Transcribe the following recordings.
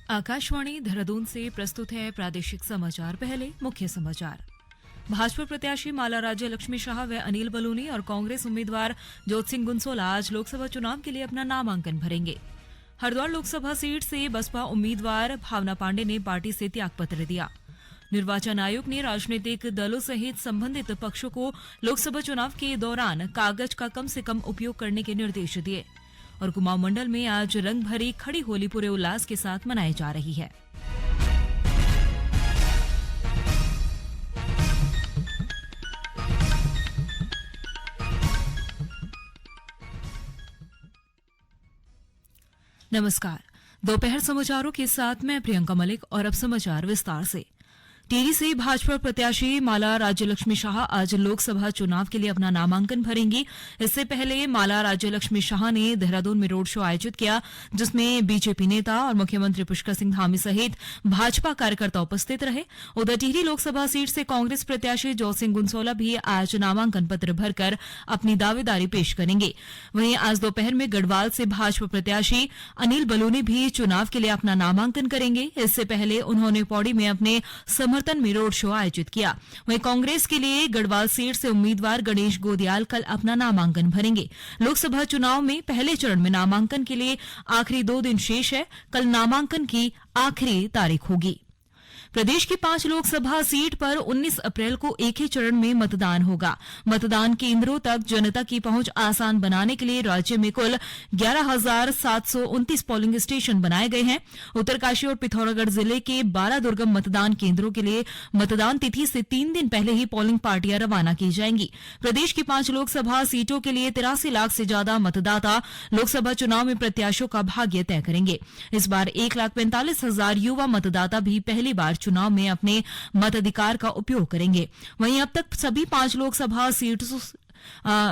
आकाशवाणी देहरादून से प्रस्तुत है प्रादेशिक समाचार। पहले मुख्य समाचार। भाजपा प्रत्याशी माला राज्य लक्ष्मी शाह व अनिल बलूनी और कांग्रेस उम्मीदवार ज्योति सिंह गुंसोला आज लोकसभा चुनाव के लिए अपना नामांकन भरेंगे। हरिद्वार लोकसभा सीट से बसपा उम्मीदवार भावना पांडे ने पार्टी से त्यागपत्र दिया। निर्वाचन आयोग ने राजनीतिक दलों सहित संबंधित पक्षों को लोकसभा चुनाव के दौरान कागज का कम से कम उपयोग करने के निर्देश दिए। और कुमाऊं मंडल में आज रंग भरी खड़ी होली पूरे उल्लास के साथ मनाई जा रही है। नमस्कार, दोपहर समाचारों के साथ मैं प्रियंका मलिक और अब समाचार विस्तार से। टिहरी से भाजपा प्रत्याशी माला राज्यलक्ष्मी शाह आज लोकसभा चुनाव के लिए अपना नामांकन भरेंगी। इससे पहले माला राज्यलक्ष्मी शाह ने देहरादून में रोड शो आयोजित किया, जिसमें बीजेपी नेता और मुख्यमंत्री पुष्कर सिंह धामी सहित भाजपा कार्यकर्ता उपस्थित रहे। उधर टिहरी लोकसभा सीट से कांग्रेस प्रत्याशी ज्योति सिंह गुंसोला भी आज नामांकन पत्र भरकर अपनी दावेदारी पेश करेंगे। वहीं आज दोपहर में गढ़वाल से भाजपा प्रत्याशी अनिल बलूनी भी चुनाव के लिए अपना नामांकन करेंगे। इससे पहले उन्होंने पौड़ी में अपने समर्थन में रोड शो आयोजित किया। वहीं कांग्रेस के लिए गढ़वाल सीट से उम्मीदवार गणेश गोदियाल कल अपना नामांकन भरेंगे। लोकसभा चुनाव में पहले चरण में नामांकन के लिए आखिरी 2 दिन शेष है। कल नामांकन की आखिरी तारीख होगी। प्रदेश की 5 लोकसभा सीट पर 19 अप्रैल को एक ही चरण में मतदान होगा। मतदान केंद्रों तक जनता की पहुंच आसान बनाने के लिए राज्य में कुल 11,729 पोलिंग स्टेशन बनाए गए हैं। उत्तरकाशी और पिथौरागढ़ जिले के 12 दुर्गम मतदान केंद्रों के लिए मतदान तिथि से 3 दिन पहले ही पोलिंग पार्टियां रवाना की जाएंगी। प्रदेश की 5 लोकसभा सीटों के लिए 83 लाख से ज्यादा मतदाता लोकसभा चुनाव में प्रत्याशियों का भाग्य तय करेंगे। इस बार 1,45,000 युवा मतदाता भी पहली बार चुनाव में अपने मताधिकार का उपयोग करेंगे। वहीं अब तक सभी 5 लोकसभा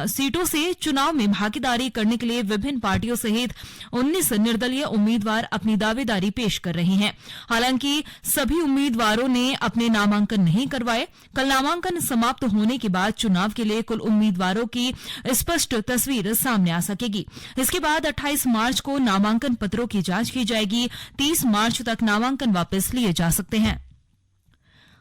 सीटों से चुनाव में भागीदारी करने के लिए विभिन्न पार्टियों सहित 19 निर्दलीय उम्मीदवार अपनी दावेदारी पेश कर रहे हैं। हालांकि सभी उम्मीदवारों ने अपने नामांकन नहीं करवाए। कल नामांकन समाप्त होने के बाद चुनाव के लिए कुल उम्मीदवारों की स्पष्ट तस्वीर सामने आ सकेगी। इसके बाद 28 मार्च को नामांकन पत्रों की जांच की जाएगी। 30 मार्च तक नामांकन वापस लिए जा सकते हैं।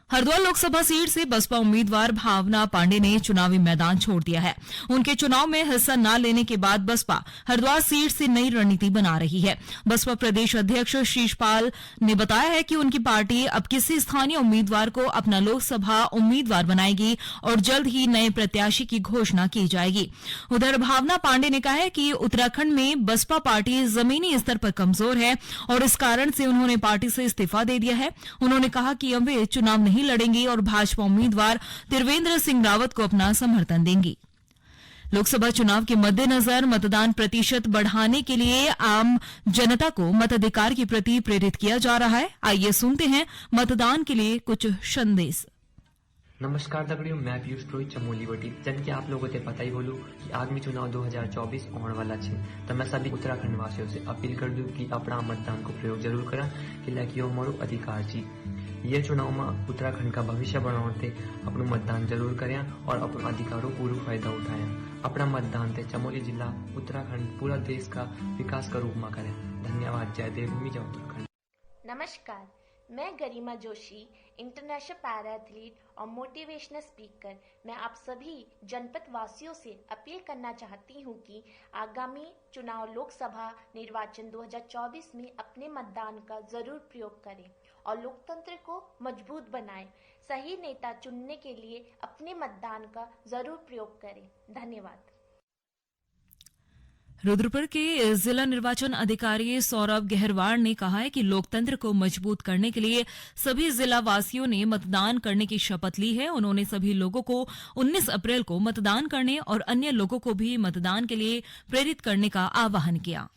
हरिद्वार लोकसभा सीट से बसपा उम्मीदवार भावना पांडे ने चुनावी मैदान छोड़ दिया है। उनके चुनाव में हिस्सा न लेने के बाद बसपा हरिद्वार सीट से नई रणनीति बना रही है। बसपा प्रदेश अध्यक्ष शीशपाल ने बताया है कि उनकी पार्टी अब किसी स्थानीय उम्मीदवार को अपना लोकसभा उम्मीदवार बनाएगी और जल्द ही नए प्रत्याशी की घोषणा की जाएगी। उधर भावना पांडे ने कहा है कि उत्तराखंड में बसपा पार्टी जमीनी स्तर पर कमजोर है और इस कारण से उन्होंने पार्टी से इस्तीफा दे दिया है। उन्होंने कहा कि अब वे चुनाव नहीं लड़ेंगी और भाजपा उम्मीदवार त्रिवेंद्र सिंह रावत को अपना समर्थन देंगी। लोकसभा चुनाव के मद्देनजर मतदान प्रतिशत बढ़ाने के लिए आम जनता को मताधिकार के प्रति प्रेरित किया जा रहा है। आइए सुनते हैं मतदान के लिए कुछ संदेश। नमस्कार दगड़ियों, मैं पीयूष पुरोहित चमोली वटी। जन के आप लोगों से पता ही बोलूं कि आगामी चुनाव 2024 होने वाला है। तो मैं सभी उत्तराखंड वासियों से अपील कर दूं कि अपना मतदान को प्रयोग जरूर करें, कि हमारो अधिकार छी। ये चुनाव में उत्तराखंड का भविष्य बनाते अपना मतदान जरूर करें और अपने अधिकारों पूरा फायदा उठाएं। अपना मतदान से चमोली जिला उत्तराखंड पूरा देश का विकास का रूप में करें। धन्यवाद। जय देवभूमि, जय उत्तराखंड। नमस्कार, मैं गरिमा जोशी, इंटरनेशनल पैरा एथलीट और मोटिवेशनल स्पीकर। मैं आप सभी जनपद वासियों से अपील करना चाहती हूं कि आगामी चुनाव लोकसभा निर्वाचन 2024 में अपने मतदान का जरूर प्रयोग करें और लोकतंत्र को मजबूत बनाएं। सही नेता चुनने के लिए अपने मतदान का जरूर प्रयोग करें। धन्यवाद। रुद्रपुर के जिला निर्वाचन अधिकारी सौरभ गहरवार ने कहा है कि लोकतंत्र को मजबूत करने के लिए सभी जिला वासियों ने मतदान करने की शपथ ली है। उन्होंने सभी लोगों को 19 अप्रैल को मतदान करने और अन्य लोगों को भी मतदान के लिए प्रेरित करने का आह्वान किया।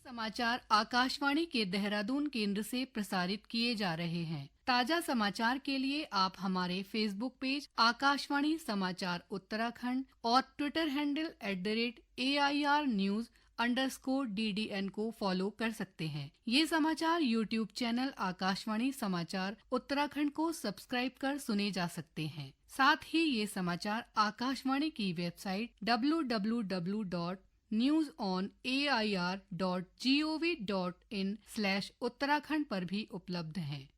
समाचार आकाशवाणी के देहरादून केंद्र से प्रसारित किए जा रहे हैं। ताजा समाचार के लिए आप हमारे फेसबुक पेज आकाशवाणी समाचार उत्तराखंड और ट्विटर हैंडल @AIRnews_DDN को फॉलो कर सकते हैं। ये समाचार यूट्यूब चैनल आकाशवाणी समाचार उत्तराखंड को सब्सक्राइब कर सुने जा सकते हैं। साथ ही ये समाचार आकाशवाणी की वेबसाइट www न्यूज ऑन AIR.gov.in/उत्तराखंड पर भी उपलब्ध हैं।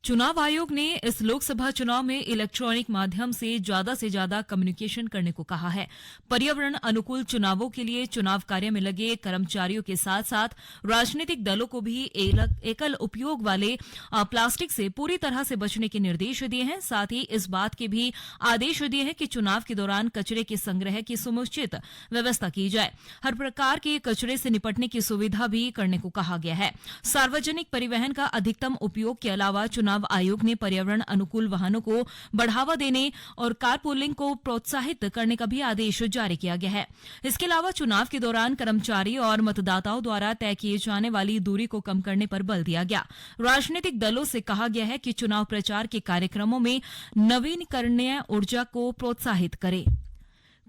चुनाव आयोग ने इस लोकसभा चुनाव में इलेक्ट्रॉनिक माध्यम से ज्यादा कम्युनिकेशन करने को कहा है। पर्यावरण अनुकूल चुनावों के लिए चुनाव कार्य में लगे कर्मचारियों के साथ साथ राजनीतिक दलों को भी एकल उपयोग वाले प्लास्टिक से पूरी तरह से बचने के निर्देश दिए हैं। साथ ही इस बात के भी आदेश दिए हैं कि चुनाव के दौरान कचरे के संग्रह की समुचित व्यवस्था की जाए। हर प्रकार के कचरे से निपटने की सुविधा भी करने को कहा गया है। सार्वजनिक परिवहन का अधिकतम उपयोग के अलावा चुनाव आयोग ने पर्यावरण अनुकूल वाहनों को बढ़ावा देने और कारपूलिंग को प्रोत्साहित करने का भी आदेश जारी किया गया है। इसके अलावा चुनाव के दौरान कर्मचारी और मतदाताओं द्वारा तय किए जाने वाली दूरी को कम करने पर बल दिया गया। राजनीतिक दलों से कहा गया है कि चुनाव प्रचार के कार्यक्रमों में नवीकरणीय ऊर्जा को प्रोत्साहित करें।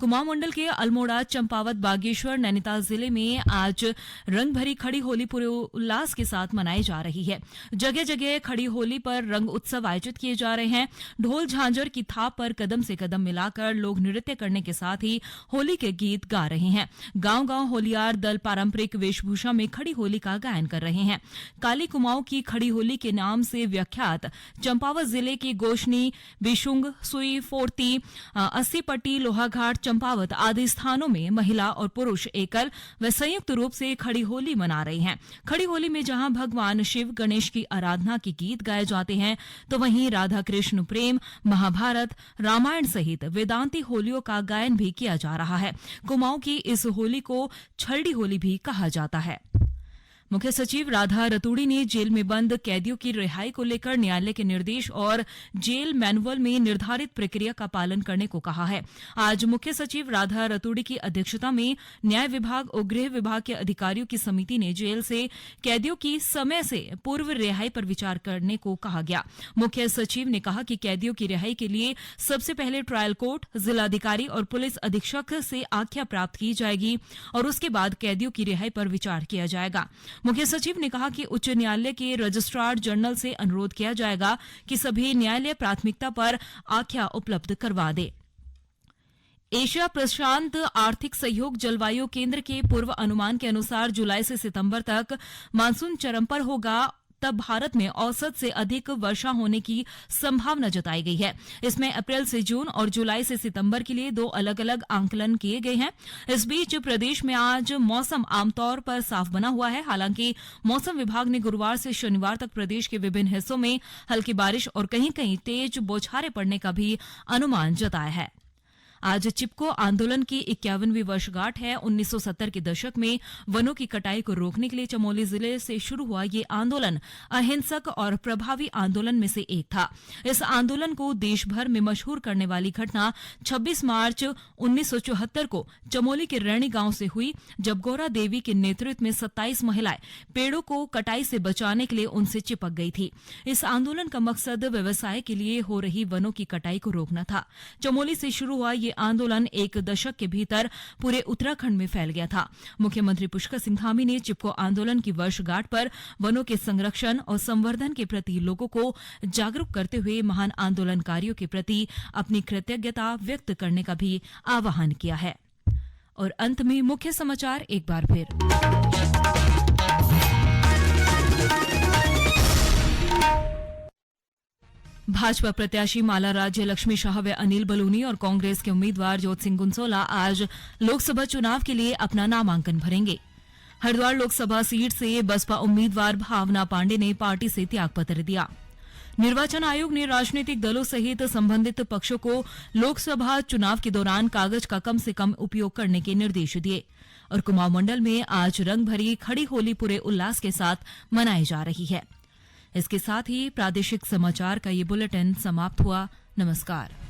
कुमाऊं मंडल के अल्मोड़ा, चंपावत, बागेश्वर, नैनीताल जिले में आज रंग भरी खड़ी होली पूरे उल्लास के साथ मनाई जा रही है। जगह जगह खड़ी होली पर रंग उत्सव आयोजित किए जा रहे हैं। ढोल झांझर की थाप पर कदम से कदम मिलाकर लोग नृत्य करने के साथ ही होली के गीत गा रहे हैं। गांव गांव होलियार दल पारंपरिक वेशभूषा में खड़ी होली का गायन कर रहे हैं। काली कुमाऊं की खड़ी होली के नाम से विख्यात चंपावत जिले की गोशनी, बिशुंग, सुई, फोर्ती, अस्सीपट्टी, लोहाघाट, चंपावत आदि स्थानों में महिला और पुरुष एकल व संयुक्त रूप से खड़ी होली मना रहे हैं। खड़ी होली में जहां भगवान शिव, गणेश की आराधना के गीत गाए जाते हैं, तो वहीं राधा कृष्ण प्रेम, महाभारत, रामायण सहित वेदांती होलियों का गायन भी किया जा रहा है। कुमाऊं की इस होली को छलडी होली भी कहा जाता है। मुख्य सचिव राधा रतूड़ी ने जेल में बंद कैदियों की रिहाई को लेकर न्यायालय के निर्देश और जेल मैनुअल में निर्धारित प्रक्रिया का पालन करने को कहा है। आज मुख्य सचिव राधा रतूड़ी की अध्यक्षता में न्याय विभाग और गृह विभाग के अधिकारियों की समिति ने जेल से कैदियों की समय से पूर्व रिहाई पर विचार करने को कहा गया। मुख्य सचिव ने कहा कि कैदियों की रिहाई के लिए सबसे पहले ट्रायल कोर्ट, जिलाधिकारी और पुलिस अधीक्षक से आज्ञा प्राप्त की जाएगी और उसके बाद कैदियों की रिहाई पर विचार किया जाएगा। मुख्य सचिव ने कहा कि उच्च न्यायालय के रजिस्ट्रार जनरल से अनुरोध किया जाएगा कि सभी न्यायालय प्राथमिकता पर आख्या उपलब्ध करवा दे। एशिया प्रशांत आर्थिक सहयोग जलवायु केंद्र के पूर्व अनुमान के अनुसार जुलाई से सितंबर तक मानसून चरम पर होगा, तब भारत में औसत से अधिक वर्षा होने की संभावना जताई गई है। इसमें अप्रैल से जून और जुलाई से सितंबर के लिए 2 अलग-अलग आंकलन किए गए हैं। इस बीच प्रदेश में आज मौसम आमतौर पर साफ बना हुआ है। हालांकि मौसम विभाग ने गुरुवार से शनिवार तक प्रदेश के विभिन्न हिस्सों में हल्की बारिश और कहीं-कहीं तेज बौछारें पड़ने का भी अनुमान जताया है। आज चिपको आंदोलन की 51वीं वर्षगांठ है। 1970 के दशक में वनों की कटाई को रोकने के लिए चमोली जिले से शुरू हुआ ये आंदोलन अहिंसक और प्रभावी आंदोलन में से एक था। इस आंदोलन को देश भर में मशहूर करने वाली घटना 26 मार्च 1974 को चमोली के रैणी गांव से हुई, जब गौरा देवी के नेतृत्व में 27 महिलाएं पेड़ों को कटाई से बचाने के लिए उनसे चिपक गई थी। इस आंदोलन का मकसद व्यवसाय के लिए हो रही वनों की कटाई को रोकना था। चमोली से शुरू हुआ ये आंदोलन एक दशक के भीतर पूरे उत्तराखंड में फैल गया था। मुख्यमंत्री पुष्कर सिंह धामी ने चिपको आंदोलन की वर्षगांठ पर वनों के संरक्षण और संवर्धन के प्रति लोगों को जागरूक करते हुए महान आंदोलनकारियों के प्रति अपनी कृतज्ञता व्यक्त करने का भी आह्वान किया है। और अंत में मुख्य समाचार एक बार फिर। भाजपा प्रत्याशी माला राज्य लक्ष्मी शाह व अनिल बलूनी और कांग्रेस के उम्मीदवार ज्योत सिंह गुंसोला आज लोकसभा चुनाव के लिए अपना नामांकन भरेंगे। हरिद्वार लोकसभा सीट से बसपा उम्मीदवार भावना पांडे ने पार्टी से त्यागपत्र दिया। निर्वाचन आयोग ने राजनीतिक दलों सहित संबंधित पक्षों को लोकसभा चुनाव के दौरान कागज का कम से कम उपयोग करने के निर्देश दिए। और कुमाऊं मंडल में आज रंग भरी खड़ी होली पूरे उल्लास के साथ मनाई जा रही है। इसके साथ ही प्रादेशिक समाचार का ये बुलेटिन समाप्त हुआ। नमस्कार।